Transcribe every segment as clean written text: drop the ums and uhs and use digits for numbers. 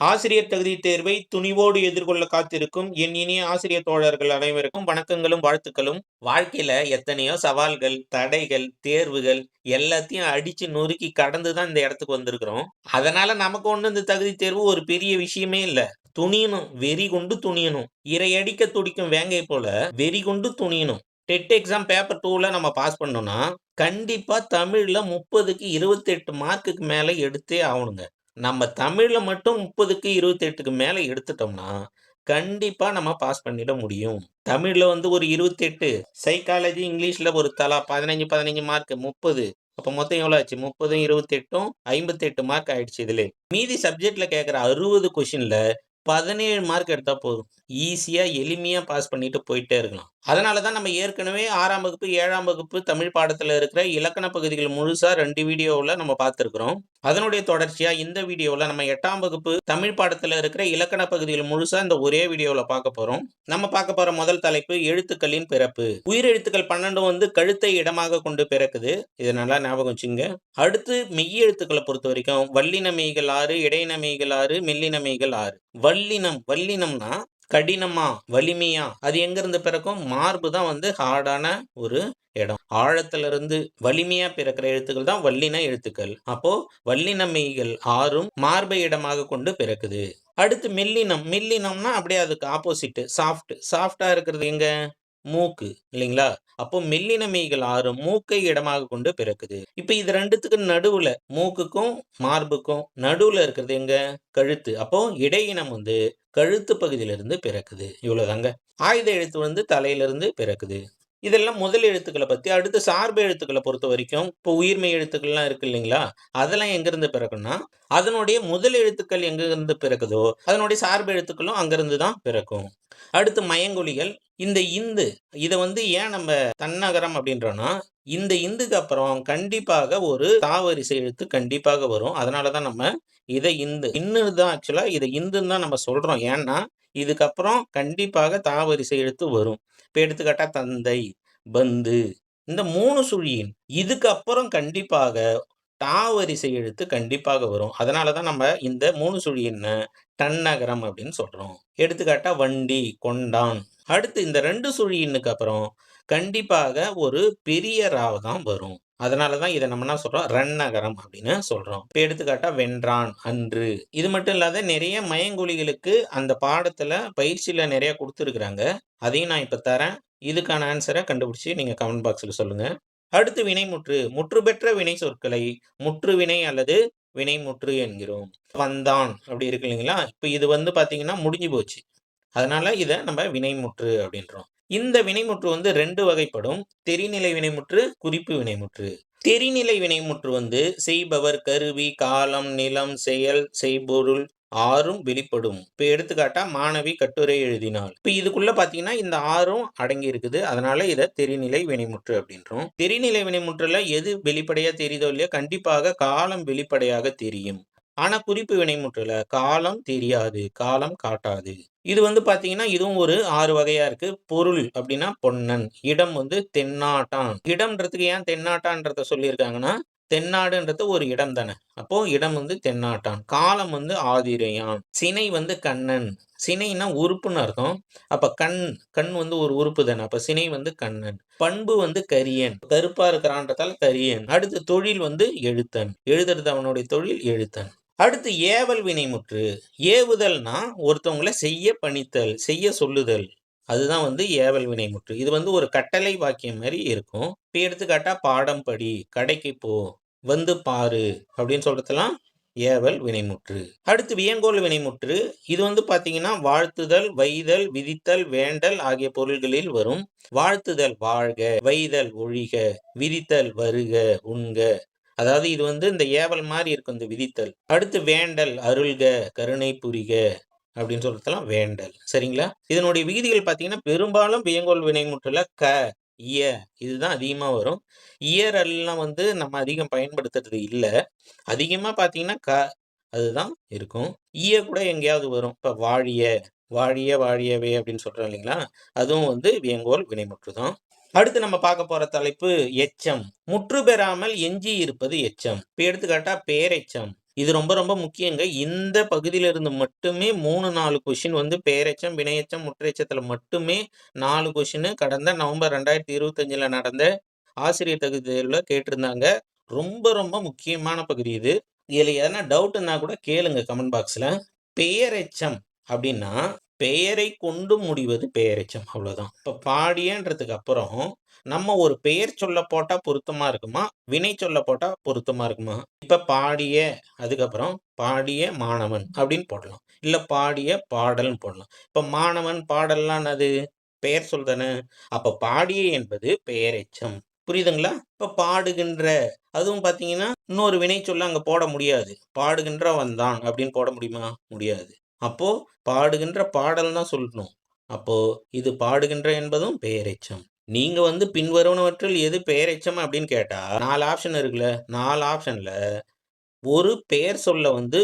ஆசிரியர் தகுதி தேர்வை துணிவோடு எதிர்கொள்ள காத்திருக்கும் என் இனிய ஆசிரியர் தோழர்கள் அனைவருக்கும் வணக்கங்களும் வாழ்த்துக்களும். வாழ்க்கையில எத்தனையோ சவால்கள், தடைகள், தேர்வுகள் எல்லாத்தையும் அடிச்சு நொறுக்கி கடந்துதான் இந்த இடத்துக்கு வந்திருக்கிறோம். அதனால நமக்கு ஒண்ணு இந்த தகுதி தேர்வு ஒரு பெரிய விஷயமே இல்ல. துணியணும், வெறி கொண்டு துணியணும். இரையடிக்க துடிக்கும் வேங்கை போல வெறி கொண்டு துணியணும். டெட் எக்ஸாம் பேப்பர் 2ல நம்ம பாஸ் பண்ணோம்னா கண்டிப்பா தமிழ்ல 30க்கு 28 மார்க்குக்கு மேல எடுத்தே ஆகணுங்க. நம்ம தமிழ்ல மட்டும் 30க்கு 28க்கு மேல எடுத்துட்டோம்னா, கண்டிப்பா நம்ம பாஸ் பண்ணிட முடியும். தமிழ்ல வந்து ஒரு 28, சைக்காலஜி, இங்கிலீஷ்ல ஒரு தலா 15, 15 மார்க் 30. அப்ப மொத்தம் எவ்வளோ ஆச்சு? 30ம் 28ம் 58 மார்க் ஆயிடுச்சு இதுலே. மீதி சப்ஜெக்ட்ல கேட்கிற 60 கொஸ்டின்ல 17 மார்க் எடுத்தா போதும். ஈஸியா, எளிமையா பாஸ் பண்ணிட்டு போயிட்டே இருக்கலாம். அதனால தான் நம்ம ஏற்கனவே 6ஆம் வகுப்பு, 7ஆம் வகுப்பு தமிழ் பாடத்துல இருக்கிற இலக்கண பகுதிகள் முழுசா 2 வீடியோவுல நம்ம பார்த்திருக்கிறோம். அதனுடைய தொடர்ச்சியா இந்த வீடியோவுல நம்ம 8ஆம் வகுப்பு தமிழ் பாடத்துல இருக்கிற இலக்கண பகுதிகள் முழுசா இந்த ஒரே வீடியோவுல பார்க்க போறோம். நம்ம பார்க்க போற முதல் தலைப்பு எழுத்துக்களின் பிறப்பு. உயிரெழுத்துக்கள் 12 வந்து கழுத்தை இடமாக கொண்டு பிறக்குது. இத நல்லா ஞாபகம் வச்சுக்கங்க. அடுத்து மெய்யெழுத்துக்கள பொறுத்தவரைக்கும் வல்லின மெய்கள் 6, இடையின மெய்கள் 6, மெல்லின மெய்கள் 6. வல்லினம்னா கடினமா, வலிமையா அது எங்கிருந்து பிறக்கும்? மார்பு தான் வந்து ஹார்டான ஒரு இடம். ஆழத்துல இருந்து வலிமையா பிறக்கிற எழுத்துக்கள் தான் வல்லின எழுத்துக்கள். அப்போ வல்லின மெய்கள் 6ம் மார்பை இடமாக கொண்டு பிறக்குது. அடுத்து மெல்லினம்னா அப்படியே அதுக்கு ஆப்போசிட் சாஃப்டா இருக்கிறது எங்க? மூக்கு இல்லைங்களா? அப்போ மெல்லின மெய்கள் 6 மூக்கை இடமாக கொண்டு பிறக்குது. இப்ப இது 2த்துக்கு நடுவுல மூக்குக்கும் மார்புக்கும் நடுவுல இருக்கிறது எங்க? கழுத்து. அப்போ இடையினம் வந்து கழுத்து பகுதியிலிருந்து பிறக்குது. இவ்வளவுதாங்க. ஆயுத எழுத்து வந்து தலையிலிருந்து பிறக்குது. இதெல்லாம் முதல் எழுத்துக்கள பத்தி. அடுத்து சார்பு எழுத்துக்கள பொறுத்தவரைக்கும், இப்போ உயிர்மெய் எழுத்துக்கள்லாம் இருக்கு இல்லைங்களா? அதெல்லாம் எங்கிருந்து பிறக்கும்னா, அதனுடைய முதல் எழுத்துக்கள் எங்கிருந்து பிறக்குதோ, அதனுடைய சார்பு எழுத்துக்களும் அங்கிருந்து தான் பிறக்கும். அடுத்து மயங்கொலிகள். இந்த இந்து இத வந்து ஏன் நம்ம தன்னகரம் அப்படின்றோம்னா, இந்த இந்துக்கு அப்புறம் கண்டிப்பாக ஒரு தாவரிசை எழுத்து கண்டிப்பாக வரும். அதனால தான் நம்ம இத இன்னு தான் ஆக்சுவலா இத இந்துன்னு தான் நம்ம சொல்றோம். ஏன்னா, இதுக்கப்புறம் கண்டிப்பாக தாவரிசை எழுத்து வரும். இப்ப எடுத்துக்காட்டா தந்தை, பந்து இந்த 3 சுழியின் இதுக்கு அப்புறம் கண்டிப்பாக வரிசை எழுத்து கண்டிப்பாக வரும். அதனால தான் நம்ம இந்த 3 சுழியன்ன தன்னகரம் அப்படின்னு சொல்றோம். எடுத்துக்காட்டா வண்டி, கொண்டான். அடுத்து இந்த 2 சுழியின்னுக்கு அப்புறம் கண்டிப்பாக ஒரு பெரிய ரா தான் வரும். அதனால தான் இத நம்ம என்ன சொல்றோம்? ரன்னகரம் அப்படின்னு சொல்றோம். இப்ப எடுத்துக்காட்டா வென்றான், அன்று. இது மட்டும் இல்லாத நிறைய மயங்கொலிகளுக்கு அந்த பாடத்துல பயிற்சியில நிறைய குடுத்திருக்கிறாங்க. அதையும் நான் இப்ப தரேன். இதுக்கான ஆன்ஸர கண்டுபிடிச்சு நீங்க கமெண்ட் பாக்ஸ்ல சொல்லுங்க. அடுத்து வினைமுற்று. முற்று பெற்ற வினை சொற்களை முற்றுவினை அல்லது வினைமுற்று என்கிறோம். வந்தான் அப்படி இருக்கு இல்லைங்களா? இப்ப இது வந்து பார்த்தீங்கன்னா முடிஞ்சு போச்சு. அதனால இத நம்ம வினைமுற்று அப்படின்றோம். இந்த வினைமுற்று வந்து 2 வகைப்படும். தெரிநிலை வினைமுற்று, குறிப்பு வினைமுற்று. தெரிநிலை வினைமுற்று வந்து செய்பவர், கருவி, காலம், நிலம், செயல், செய்பொருள் 6ம் வெளிப்படும். இப்ப எடுத்துக்காட்டா மாணவி கட்டுரை எழுதினாள். இப்ப இதுக்குள்ள பார்த்தீங்கன்னா இந்த 6ம் அடங்கி இருக்குது. அதனால இத தெரிநிலை வினைமுற்று அப்படின்றோம். தெரிநிலை வினைமுற்றுல எது வெளிப்படையா தெரியுதோ இல்லையோ கண்டிப்பாக காலம் வெளிப்படையாக தெரியும். ஆனா குறிப்பு வினைமுற்றுல காலம் தெரியாது, காலம் காட்டாது. இது வந்து பார்த்தீங்கன்னா, இதுவும் ஒரு 6 வகையா இருக்கு. பொருள் அப்டின்னா பொன்னன். இடம் வந்து தென்னாட்டான். இடம்ன்றதுக்கு ஏன் தென்னாட்டான்றத சொல்லியிருக்காங்கன்னா, தென்னாடுன்றது ஒரு இடம் தானே. அப்போ இடம் வந்து தென்னாட்டான். காலம் வந்து ஆதிரையான். சினை வந்து கண்ணன். சினைன்னா உறுப்புன்னு அர்த்தம். அப்ப கண் வந்து ஒரு உறுப்பு தானே. அப்ப சினை வந்து கண்ணன். பண்பு வந்து கரியன். கருப்பா இருக்கிறான்றதால கரியன். அடுத்து தொழில் வந்து எழுத்தன். எழுதுறது அவனுடைய தொழில் எழுத்தன். அடுத்து ஏவல் வினைமுற்று. ஏவுதல்னா ஒருத்தவங்கள செய்ய பணித்தல், செய்ய சொல்லுதல். அதுதான் வந்து ஏவல் வினைமுற்று. இது வந்து ஒரு கட்டளை வாக்கியம் மாரி இருக்கும். இப்ப எடுத்துக்காட்டா பாடம் படி, கடைக்கு போ, வந்து பாரு அப்படின்னு சொல்றதெல்லாம் ஏவல் வினைமுற்று. அடுத்து வியங்கோள் வினைமுற்று. இது வந்து பார்த்தீங்கன்னா, வாழ்த்துதல், வைதல், விதித்தல், வேண்டல் ஆகிய பொருள்களில் வரும். வாழ்த்துதல் வாழ்க, வைதல் ஒழிக, விதித்தல் வருக, உண்க. அதாவது இது வந்து இந்த ஏவல் மாரி இருக்கும் இந்த விதித்தல். அடுத்து வேண்டல், அருள்க, கருணை புரிக அப்படின்னு சொல்றதெல்லாம் வேண்டல். சரிங்களா? இதனுடைய விகுதிகள் பார்த்தீங்கன்னா, பெரும்பாலும் வியங்கோள் வினைமுற்றுல க, இய இதுதான் அதிகமா வரும். இயர் எல்லாம் வந்து நம்ம அதிகம் பயன்படுத்துறது இல்ல. அதிகமா பார்த்தீங்கன்னா, அதுதான் இருக்கும். ஈய கூட எங்கேயாவது வரும். இப்ப வாழிய, வாழிய வாழியவே அப்படின்னு சொல்றோம் இல்லைங்களா? அதுவும் வந்து வியங்கோள் வினைமுற்று தான். அடுத்து நம்ம பார்க்க போற தலைப்பு எச்சம். முற்று பெறாமல் எஞ்சி இருப்பது எச்சம். இப்ப எடுத்துக்காட்டா பேரெச்சம். இது ரொம்ப ரொம்ப முக்கியங்க. இந்த பகுதியில இருந்து மட்டுமே 3, 4 கொஸ்டின் வந்து பெயரெச்சம், வினையெச்சம், முற்றெச்சத்துல மட்டுமே 4 கொஸ்டின் கடந்த நவம்பர் 2025ல நடந்த ஆசிரியர் தகுதி தேர்வுல கேட்டிருந்தாங்க. ரொம்ப ரொம்ப முக்கியமான பகுதி இது. இதுல எதனா டவுட்னா கூட கேளுங்க கமெண்ட் பாக்ஸ்ல. பெயரெச்சம் அப்படின்னா, பெயரை கொண்டு முடிவது பெயரெச்சம். அவ்வளவுதான். இப்ப பாடியன்றதுக்கு அப்புறம் நம்ம ஒரு பெயர் சொல்ல போட்டா பொருத்தமா இருக்குமா? வினை சொல்ல போட்டா பொருத்தமா இருக்குமா? இப்ப பாடிய அதுக்கப்புறம் பாடிய மாணவன் அப்படின்னு போடலாம். இல்ல பாடிய பாடல்ன்னு போடலாம். இப்ப மாணவன், பாடல்லாம் என்னது? பெயர் சொல் தானே. அப்ப பாடிய என்பது பெயரெச்சம். புரியுதுங்களா? இப்ப பாடுகின்ற அதுவும் பார்த்தீங்கன்னா, இன்னொரு வினைச்சொல்ல அங்க போட முடியாது. பாடுகின்ற வந்தான் அப்படின்னு போட முடியுமா? முடியாது. அப்போ பாடுகின்ற பாடல் தான் சொல்லணும். அப்போ இது பாடுகின்ற என்பதும் பெயரெச்சம். நீங்க வந்து பின்வருவனவற்றில் எது பெயரெச்சம் அப்படின்னு கேட்டா 4 ஆப்ஷன் இருக்குல்ல. 4 ஆப்ஷன்ல ஒரு பெயர் சொல்ல வந்து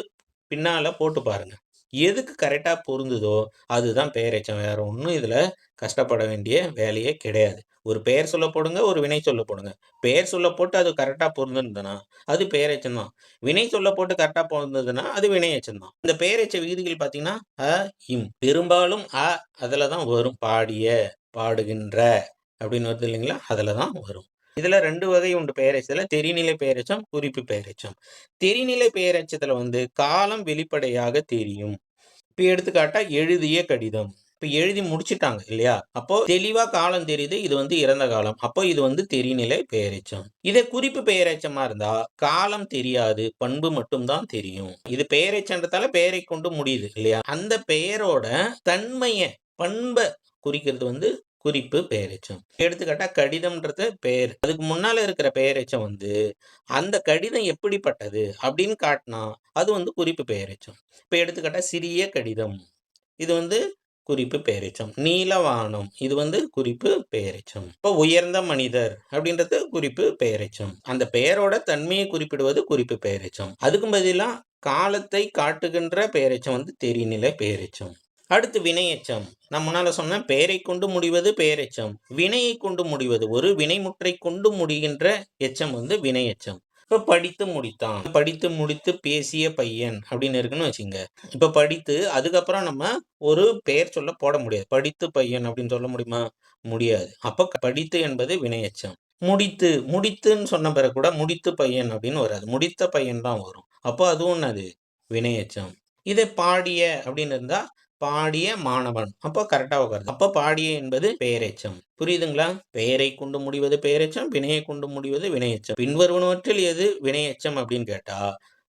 பின்னால போட்டு பாருங்க. எதுக்கு கரெக்ட்டா பொருந்துதோ அதுதான் பெயரெச்சம். வேற ஒண்ணும் இதுல கஷ்டப்பட வேண்டிய வேலையே கிடையாது. ஒரு பெயர் சொல்ல போடுங்க, ஒரு வினை சொல்ல போடுங்க. பெயர் சொல்ல போட்டு அது கரெக்ட்டா பொருந்துதுன்னா, அது பெயரெச்சம் தான். வினை சொல்ல போட்டு கரெக்ட்டா பொருந்ததுன்னா, அது வினையெச்சம் தான். இந்த பெயரெச்ச விகுதிகள் பார்த்தீங்கன்னா, அ, இம். பெரும்பாலும் அதுல தான் வரும். பாடிய, பாடுகின்ற அப்படின்னு வருது இல்லைங்களா? அதுல தான் வரும். இதுல 2 வகை உண்டு பெயரெச்சத்துல. தெரிநிலை பெயரெச்சம், குறிப்பு பெயரெச்சம். தெரிநிலை பெயரெச்சத்துல வந்து காலம் வெளிப்படையாக தெரியும். இப்ப எடுத்துக்காட்டா எழுதிய கடிதம். இப்ப எழுதி முடிச்சுட்டாங்க இல்லையா? அப்போ தெளிவா காலம் தெரியுது. இது வந்து இறந்த காலம். அப்போ இது வந்து தெரிநிலை பெயரெச்சம். இதே குறிப்பு பெயரெச்சமா இருந்தா காலம் தெரியாது. பண்பு மட்டும் தான் தெரியும். இது பெயரெச்சன்றதால பெயரை கொண்டு முடியுது இல்லையா? அந்த பெயரோட தன்மைய, பண்ப குறிக்கிறது வந்து குறிப்பு பெயரெச்சம். எடுத்துக்காட்டா கடிதம்ன்றது பெயர். அதுக்கு முன்னால இருக்கிற பெயரெச்சம் வந்து அந்த கடிதம் எப்படிப்பட்டது அப்படின்னு காட்டினா அது வந்து குறிப்பு பெயரெச்சம். இப்ப எடுத்துக்காட்டா சிறிய கடிதம். இது வந்து குறிப்பு பெயரெச்சம். நீலவானம் இது வந்து குறிப்பு பெயரெச்சம். இப்ப உயர்ந்த மனிதர் அப்படின்றது குறிப்பு பெயரெச்சம். அந்த பெயரோட தன்மையை குறிப்பிடுவது குறிப்பு பெயரெச்சம். அதுக்கும் பதிலா காலத்தை காட்டுகின்ற பெயரெச்சம் வந்து தெரிநிலை பெயரெச்சம். அடுத்து வினையெச்சம். நான் முன்னால சொன்னேன் பெயரை கொண்டு முடிவது பெயரெச்சம். வினையை கொண்டு முடிவது ஒரு வினைமுற்றை கொண்டு முடிகின்ற எச்சம் வந்து வினையெச்சம். இப்ப படித்து முடித்தான். படித்து முடித்து பேசிய பையன் அப்படின்னு இருக்குன்னு வச்சுங்க. இப்ப படித்து அதுக்கப்புறம் நம்ம ஒரு பெயர் சொல்ல போட முடியாது. படித்து பையன் அப்படின்னு சொல்ல முடியுமா? முடியாது. அப்ப படித்து என்பது வினையெச்சம். முடித்து முடித்துன்னு சொன்ன பிறகு கூட முடித்து பையன் அப்படின்னு வராது. முடித்த பையன் தான் வரும். அப்போ அதுவும் என்னது? வினையெச்சம். இதே பாடிய அப்படின்னு இருந்தா பாடிய மாணவன். அப்போ கரெக்ட்டா உட்காருது. அப்போ பாடிய என்பது பெயரெச்சம். புரியுதுங்களா? பெயரை கொண்டு முடிவது பெயரெச்சம், வினையை கொண்டு முடிவது வினையெச்சம். பின்வருவனவற்றில் எது வினையெச்சம் அப்படின்னு கேட்டா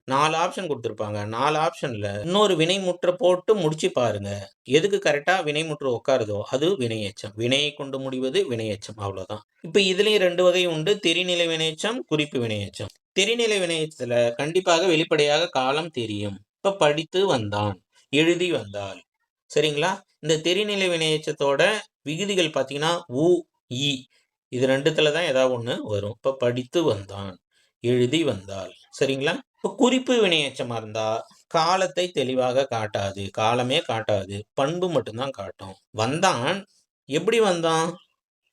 4 ஆப்ஷன் குடுத்திருப்பாங்க. 4 ஆப்ஷன்ல இன்னொரு வினைமுற்ற போட்டு முடிச்சு பாருங்க. எதுக்கு கரெக்ட்டா வினைமுற்று உட்காருதோ அது வினையெச்சம். வினையை கொண்டு முடிவது வினையெச்சம். அவ்வளோதான். இப்ப இதுலயும் 2 வகை உண்டு. தெரிநிலை வினையெச்சம், குறிப்பு வினையெச்சம். தெரிநிலை வினையெச்சத்துல கண்டிப்பாக வெளிப்படையாக காலம் தெரியும். இப்ப படித்து வந்தான், எழுதி வந்தாள். சரிங்களா? இந்த தெரிநிலை வினையெச்சத்தோட விகுதிகள் பார்த்தீங்கன்னா, உ, இ இது 2த்துல தான் ஏதாவது ஒண்ணு வரும். இப்ப படித்து வந்தான், எழுதி வந்தாள். சரிங்களா? இப்ப குறிப்பு வினையெச்சமா இருந்தா, காலத்தை தெளிவாக காட்டாது. காலமே காட்டாது. பண்பு மட்டும் தான் காட்டும். வந்தான், எப்படி வந்தான்?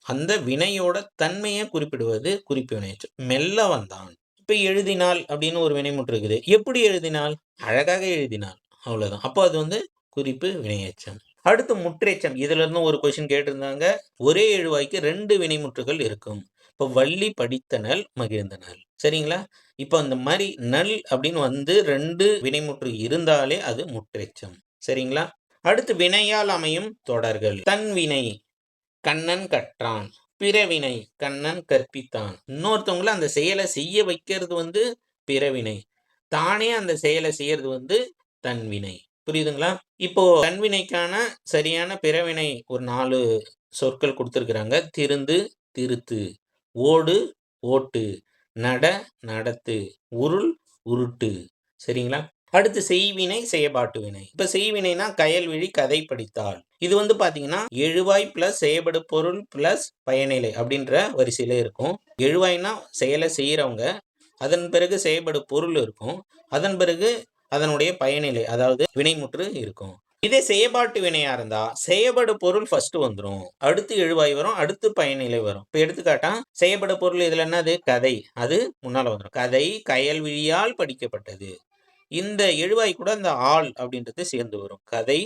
அந்த வினையோட தன்மைய குறிப்பிடுவது குறிப்பு வினையெச்சம். மெல்ல வந்தான். இப்ப எழுதினாள் அப்படின்னு ஒரு வினைமுற்று இருக்குது. எப்படி எழுதினாள்? அழகாக எழுதினாள். அவ்வளவுதான். அப்போ அது வந்து குறிப்பு வினையெச்சம். அடுத்து முற்றெச்சம். இதுல இருந்தும் ஒரு கொஸ்டின் கேட்டிருந்தாங்க. ஒரே எழுவாய்க்கு 2 வினைமுற்றுகள் இருக்கும். இப்ப வள்ளி படித்தனள், மகிழ்ந்தனள். சரிங்களா? இப்ப அந்த மாரி நல் அப்படின்னு வந்து 2 வினைமுற்று இருந்தாலே அது முற்றெச்சம். சரிங்களா? அடுத்து வினையால் அமையும் தொடர்கள். தன்வினை கண்ணன் கற்றான். பிறவினை கண்ணன் கற்பித்தான். இன்னொருத்தவங்கள அந்த செயலை செய்ய வைக்கிறது வந்து பிறவினை. தானே அந்த செயலை செய்யறது வந்து தன்வினை. புரியுதுங்களா? இப்போ தன்வினைக்கான சரியான பிறவினை ஒரு 4 சொற்கள் குடுத்திருக்கிறாங்க. திருந்து, திருத்து, ஓடு, ஓட்டு, நட, நடத்து, உருள், உருட்டு. சரிங்களா? அடுத்து செய்வினை, செயபாட்டு வினை. இப்ப செய்வினைனா கயல்விழி கதை படித்தாள். இது வந்து பாத்தீங்கன்னா எழுவாய் பிளஸ் செயபடு பொருள் பிளஸ் பயனிலை அப்படின்ற வரிசையில இருக்கும். எழுவாய்னா செயலை செய்யறவங்க, அதன் பிறகு செயபடு பொருள் இருக்கும். அதன் பிறகு அதனுடைய பயனிலை அதாவது வினைமுற்று இருக்கும். இதே செயபாட்டு வினையா இருந்தா செயபடு பொருள் ஃபர்ஸ்ட் வந்துரும். அடுத்து எழுவாய் வரும். அடுத்து பயனிலை வரும். இப்ப எடுத்துக்காட்டா செயபடு பொருள் இதுல என்னது? கதை. அது முன்னால வந்துரும். கதை கயல்விழியால் படிக்கப்பட்டது. இந்த எழுவாய் கூட இந்த ஆள் அப்படின்றது சேர்ந்து வரும். கதை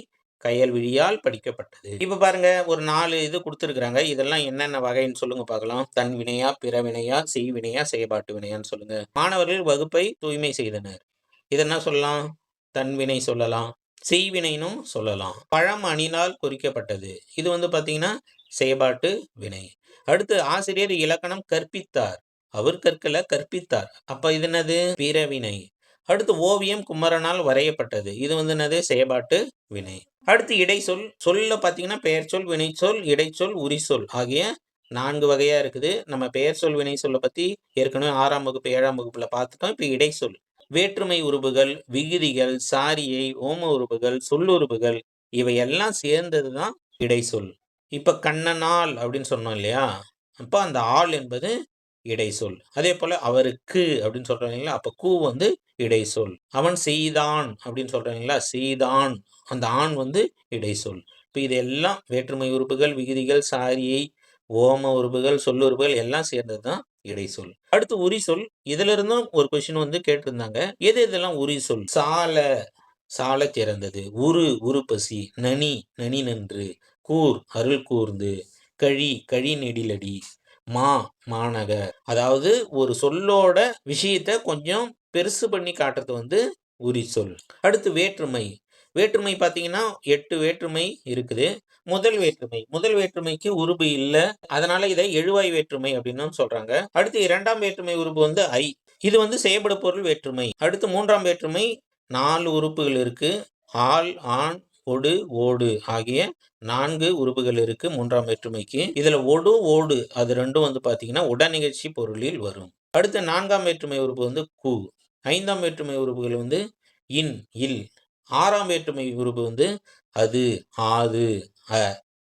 கயல்விழியால் படிக்கப்பட்டது. இப்ப பாருங்க ஒரு 4 இது குடுத்திருக்கிறாங்க. இதெல்லாம் என்னென்ன வகைன்னு சொல்லுங்க பார்க்கலாம். தன் வினையா, பிற வினையா, செய்வினையா, செயல்பாட்டு வினையான்னு சொல்லுங்க. மாணவர்கள் வகுப்பை தூய்மை செய்தனர். இத என்ன சொல்லலாம்? தன்வினை சொல்லலாம். செய்வினைனும் சொல்லலாம். பழம் அணினால் குறிக்கப்பட்டது. இது வந்து பார்த்தீங்கன்னா, செயல்பாட்டு வினை. அடுத்து ஆசிரியர் இலக்கணம் கற்பித்தார். அவர் கற்கல, கற்பித்தார். அப்ப இது என்னது? பிறவினை. அடுத்து ஓவியம் குமரனால் வரையப்பட்டது. இது வந்து என்னது? செயல்பாட்டு வினை. அடுத்து இடைச்சொல். சொல்ல பார்த்தீங்கன்னா, பெயர்ச்சொல், வினைச்சொல், இடைச்சொல், உரிச்சொல் ஆகிய 4 வகையா இருக்குது. நம்ம பெயர்ச்சொல், வினைச்சொல்ல பத்தி ஏற்கனவே 6ஆம் வகுப்பு, 7ஆம் வகுப்புல பார்த்துட்டோம். இப்ப இடைச்சொல். வேற்றுமை உருபுகள், விகுதிகள், சாரியை, ஓம உருபுகள், சொல்லுருபுகள் இவை எல்லாம் சேர்ந்தது தான் இடைச்சொல். இப்ப கண்ணனால் அப்படின்னு சொன்னோம் இல்லையா? அப்ப அந்த ஆள் என்பது இடைச்சொல். அதே போல அவருக்கு அப்படின்னு சொல்றோம் இல்லைங்களா? அப்ப கு வந்து இடைச்சொல். அவன் செய்தான் அப்படின்னு சொல்றோம் இல்லைங்களா? செய்தான். அந்த ஆண் வந்து இடைச்சொல். இப்ப இதெல்லாம் வேற்றுமை உறுப்புகள், விகுதிகள், சாரியை, ஓம உறுப்புகள், சொல்லுறுப்புகள் எல்லாம் சேர்ந்தது தான் இடைச்சொல். அடுத்து உரிச்சொல். இதுல இருந்தும் ஒரு கொஸ்டின் வந்து கேட்டிருந்தாங்க. எது எதெல்லாம் உரிச்சொல்? சால சாலச் சிறந்தது. உருப்பசி. நனி நனி நன்று. கூர் அருள் கூர்ந்து. கழி கழி நெடிலடி. மாநகர். அதாவது ஒரு சொல்லோட விஷயத்த கொஞ்சம் பெருசு பண்ணி காட்டுறது வந்து உரிச்சொல். அடுத்து வேற்றுமை. வேற்றுமை பார்த்தீங்கன்னா 8 வேற்றுமை இருக்குது. முதல் வேற்றுமைக்கு உருபு இல்ல. அதனால இதை எழுவாய் வேற்றுமை அப்படின்னு சொல்றாங்க. அடுத்து 2ஆம் வேற்றுமை உருபு வந்து ஐ. இது வந்து செயல்படு பொருள் வேற்றுமை. அடுத்து 3ஆம் வேற்றுமை 4 உறுப்புகள் இருக்கு. ஆள், ஆண், ஒடு, ஓடு ஆகிய 4 உறுப்புகள் இருக்கு 3ஆம் வேற்றுமைக்கு. இதுல ஒடு, ஓடு அது 2ம் வந்து பார்த்தீங்கன்னா உடனிகழ்ச்சி பொருளில் வரும். அடுத்து 4ஆம் வேற்றுமை உறுப்பு வந்து கு. 5ஆம் வேற்றுமை உறுப்புகள் வந்து இன், இல். 6ஆம் வேற்றுமை உறுப்பு வந்து அது, ஆது, அ.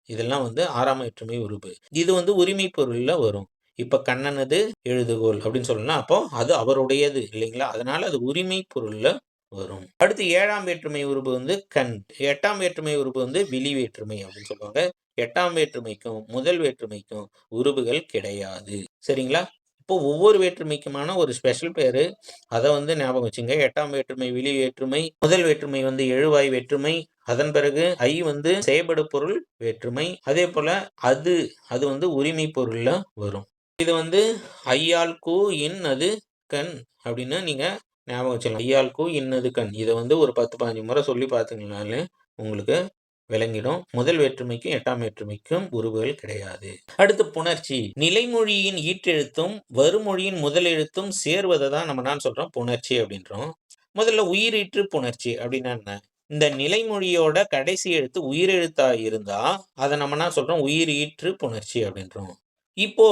இதெல்லாம் வந்து 6ஆம் வேற்றுமை உறுப்பு. இது வந்து உரிமை பொருள்ல வரும். இப்ப கண்ணனது எழுதுகோல் அப்படின்னு சொல்லணும்னா, அப்போ அது அவருடையது இல்லைங்களா? அதனால அது உரிமை பொருள்ல வரும். அடுத்து 7ஆம் வேற்றுமை உறுப்பு வந்து கண். 8ஆம் வேற்றுமை உறுப்பு வந்து விழி வேற்றுமை அப்படின்னு சொல்லுவாங்க. 8ஆம் வேற்றுமைக்கும் முதல் வேற்றுமைக்கும் உறுப்புகள் கிடையாது. சரிங்களா? இப்போ ஒவ்வொரு வேற்றுமைக்குமான ஒரு ஸ்பெஷல் பேரு. அத வந்து ஞாபகம் வச்சுங்க. 8ஆம் வேற்றுமை விழி வேற்றுமை, முதல் வேற்றுமை வந்து எழுவாய் வேற்றுமை, அதன் பிறகு ஐ வந்து செயல்படு பொருள் வேற்றுமை. அதே போல அது வந்து உரிமை பொருள்ல வரும். இது வந்து ஐயால் கு இன் அது கண் அப்படின்னு நீங்க ஞாபகம் வச்சுக்கலாம். ஐயால் கு இன்னது கண். இத வந்து ஒரு 10, 15 முறை சொல்லி பார்த்தீங்கனாலே உங்களுக்கு விளங்கிடும். முதல் வேற்றுமைக்கும் 8ஆம் வேற்றுமைக்கும் உருவுகள் கிடையாது. அடுத்து புணர்ச்சி. நிலைமொழியின் ஈற்றெழுத்தும் வருமொழியின் முதல் எழுத்தும் சேர்வதை தான் நம்ம என்ன சொல்றோம்? புணர்ச்சி அப்படின்றோம். முதல்ல உயிரீற்று புணர்ச்சி அப்படின்னா என்ன? இந்த நிலைமொழியோட கடைசி எழுத்து உயிரெழுத்தா இருந்தா அதை நம்ம என்ன சொல்றோம்? உயிரீற்று புணர்ச்சி அப்படின்றோம். இப்போ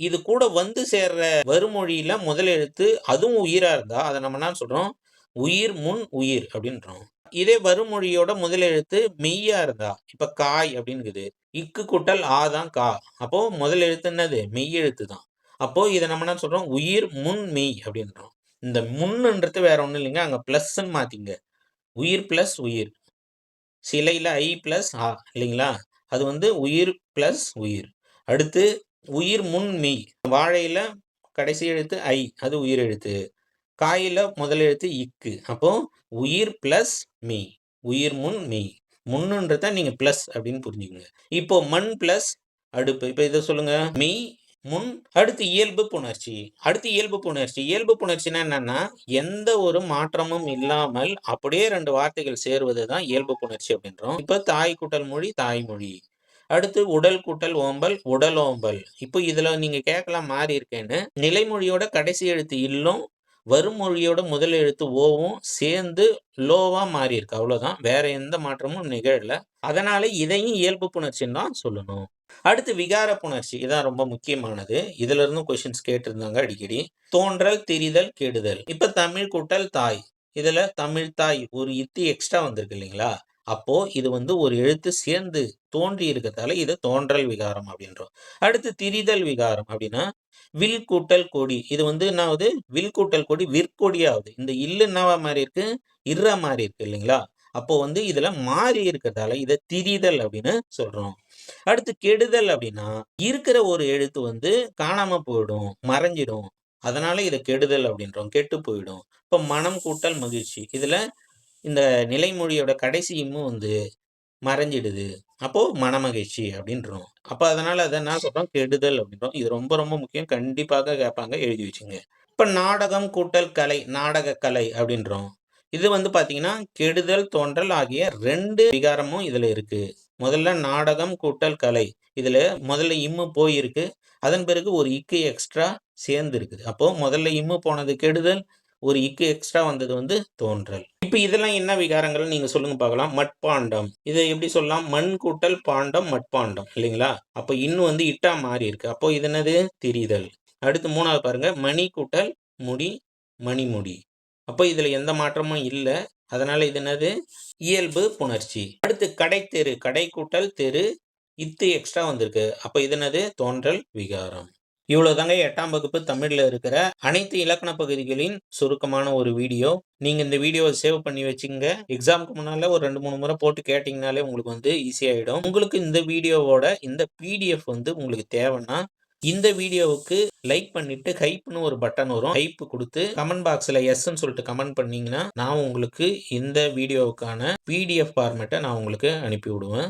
இது கூட வந்து சேர்ற வருமொழியில முதல் எழுத்து அதுவும் உயிரா இருந்தா அதை நம்ம என்ன சொல்றோம்? உயிர் முன் உயிர் அப்படின்றோம். இதே வருமொழியோட முதல் எழுத்து மெய்யா இருந்தா இப்ப காய் அப்படின்னுக்குது. இக்கு கூட்டல் ஆ தான் கா. அப்போ முதல் எழுத்து என்னது? மெய் எழுத்து தான். அப்போ இதை நம்ம என்ன சொல்றோம்? உயிர் முன் மெய் அப்படின்றோம். இந்த முன்னுன்றது வேற ஒண்ணும் இல்லைங்க. அங்க பிளஸ்ன்னு மாத்திங்க. உயிர் பிளஸ் உயிர். சிலையில ஐ பிளஸ் ஆ இல்லைங்களா? அது வந்து உயிர் பிளஸ் உயிர். அடுத்து உயிர் முன் மெய். வாழையில கடைசி எழுத்து ஐ. அது உயிர் எழுத்து. காயில முதல் எழுத்து இக்கு. அப்போ உயிர் பிளஸ் மெய். உயிர் முன் மெய். முன்னுன்றத நீங்க பிளஸ் அப்படின்னு புரிஞ்சுக்கங்க. இப்போ மண் பிளஸ் அடுப்பு. இப்ப இதை சொல்லுங்க. மெய் முன். அடுத்து இயல்பு புணர்ச்சி. இயல்பு புணர்ச்சினா என்னன்னா எந்த ஒரு மாற்றமும் இல்லாமல் அப்படியே 2 வார்த்தைகள் சேருவது தான் இயல்பு புணர்ச்சி அப்படின்றோம். இப்ப தாய் கூட்டல் மொழி தாய்மொழி. அடுத்து உடல் கூட்டல் ஓம்பல் உடலோம்பல். இப்போ இதுல நீங்க கேட்கலாம் மாறி இருக்கேன்னு. நிலைமொழியோட கடைசி எழுத்து இல்லும் வருமொழியோட முதல் எழுத்து ஓவும் சேர்ந்து லோவா மாறி இருக்கு. அவ்வளவுதான். வேற எந்த மாற்றமும் நிகழல. அதனால இதையும் இயல்பு புணர்ச்சின்னு தான் சொல்லணும். அடுத்து விகார புணர்ச்சி. இதான் ரொம்ப முக்கியமானது. இதுல இருந்தும் கொஸ்டின்ஸ் கேட்டிருந்தாங்க அடிக்கடி. தோன்றல், திரிதல், கெடுதல். இப்ப தமிழ் கூட்டல் தாய். இதுல தமிழ் தாய் ஒரு இத்தி எக்ஸ்ட்ரா வந்திருக்கு இல்லைங்களா? அப்போ இது வந்து ஒரு எழுத்து சேர்ந்து தோன்றி இருக்கிறதால இது தோன்றல் விகாரம் அப்படின்றோம். அடுத்து திரிதல் விகாரம் அப்படின்னா வில் கூட்டல் கொடி. இது வந்து என்ன ஆகுது? வில் கூட்டல் கொடி விற்கொடி ஆகுது. இந்த இல்லு என்னவா மாறி இருக்கு? இர்ரா மாறி இருக்கு இல்லைங்களா? அப்போ வந்து இதுல மாறி இருக்கிறதால இதை திரிதல் அப்படின்னு சொல்றோம். அடுத்து கெடுதல் அப்படின்னா இருக்கிற ஒரு எழுத்து வந்து காணாம போயிடும், மறைஞ்சிடும். அதனால இத கெடுதல் அப்படின்றோம். கெட்டு போயிடும். இப்ப மனம் கூட்டல் மகிழ்ச்சி. இதுல இந்த நிலைமொழியோட கடைசி இம்மு வந்து மறைஞ்சிடுது. அப்போ மனமகிழ்ச்சி அப்படின்றோம். அப்ப அதனால அத என்ன சொல்றோம்? கெடுதல் அப்படின்றோம். இது ரொம்ப ரொம்ப முக்கியம். கண்டிப்பாக கேட்பாங்க. எழுதி வச்சுங்க. இப்ப நாடகம் கூட்டல் கலை, நாடக கலை அப்படின்றோம். இது வந்து பார்த்தீங்கன்னா, கெடுதல், தோன்றல் ஆகிய 2 விகாரமும் இதுல இருக்கு. முதல்ல நாடகம் கூட்டல் கலை. இதுல முதல்ல இம்மு போயிருக்கு. அதன் பிறகு ஒரு இக்கு எக்ஸ்ட்ரா சேர்ந்து இருக்குது. அப்போ முதல்ல இம்மு போனது கெடுதல், ஒரு இக்கு எக்ஸ்ட்ரா வந்தது வந்து தோன்றல். இப்ப இதெல்லாம் என்ன விகாரங்கள் நீங்க சொல்லுங்க பார்க்கலாம். மட்பாண்டம். இத எப்படி சொல்லலாம்? மண் கூட்டல் பாண்டம் மட்பாண்டம் இல்லைங்களா? அப்ப இன்னும் வந்து இட்டா மாறி இருக்கு. அப்போ இது என்னது? திரிதல். அடுத்து 3வது பாருங்க. மணி கூட்டல் முடி மணிமுடி. அப்போ இதுல எந்த மாற்றமும் இல்ல. அதனால இது என்னது? இயல்பு புணர்ச்சி. அடுத்து கடைத்தெரு. கடை கூட்டல் தெரு இத்து எக்ஸ்ட்ரா வந்திருக்கு. அப்ப இது என்னது? தோன்றல் விகாரம். இவ்வளவுதாங்க 8ஆம் வகுப்பு தமிழ்ல இருக்கிற அனைத்து இலக்கண பகுதிகளின் சுருக்கமான ஒரு வீடியோ. நீங்க இந்த வீடியோவை சேவ் பண்ணி வச்சுங்க. எக்ஸாம்க்கு முன்னால ஒரு 2, 3 முறை போட்டு கேட்டீங்கனாலே உங்களுக்கு வந்து ஈஸியா ஆயிடும். உங்களுக்கு இந்த வீடியோவோட இந்த பிடிஎஃப் வந்து உங்களுக்கு தேவைன்னா, இந்த வீடியோவுக்கு லைக் பண்ணிட்டு ஹைப்னு ஒரு பட்டன் வரும். ஹைப் குடுத்து கமெண்ட் பாக்ஸ்ல எஸ்ன்னு சொல்லிட்டு கமெண்ட் பண்ணீங்கன்னா, நான் உங்களுக்கு இந்த வீடியோவுக்கான பிடிஎஃப் ஃபார்மேட்ட நான் உங்களுக்கு அனுப்பி விடுவேன்.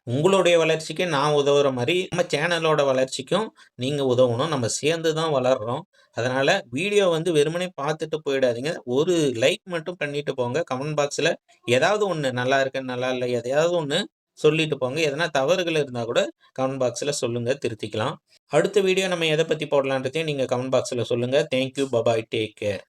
உங்களுடைய வளர்ச்சிக்கு நான் உதவுற மாரி, நம்ம சேனலோட வளர்ச்சிக்கும் நீங்க உதவணும். நம்ம சேர்ந்து தான் வளர்றோம். அதனால வீடியோ வந்து வெறுமனே பார்த்துட்டு போயிடாதீங்க. ஒரு லைக் மட்டும் பண்ணிட்டு போங்க. கமெண்ட் பாக்ஸ்ல ஏதாவது ஒண்ணு நல்லா இருக்கு, நல்லா இல்ல எதையாவது ஒண்ணு சொல்லிட்டு போங்க. எதனா தவறுகள் இருந்தா கூட கமெண்ட் பாக்ஸ்ல சொல்லுங்க, திருத்திக்கலாம். அடுத்த வீடியோ நம்ம எத பத்தி போடலான்றதையும் நீங்க கமெண்ட் பாக்ஸ்ல சொல்லுங்க. Thank you. Bye bye. Take care.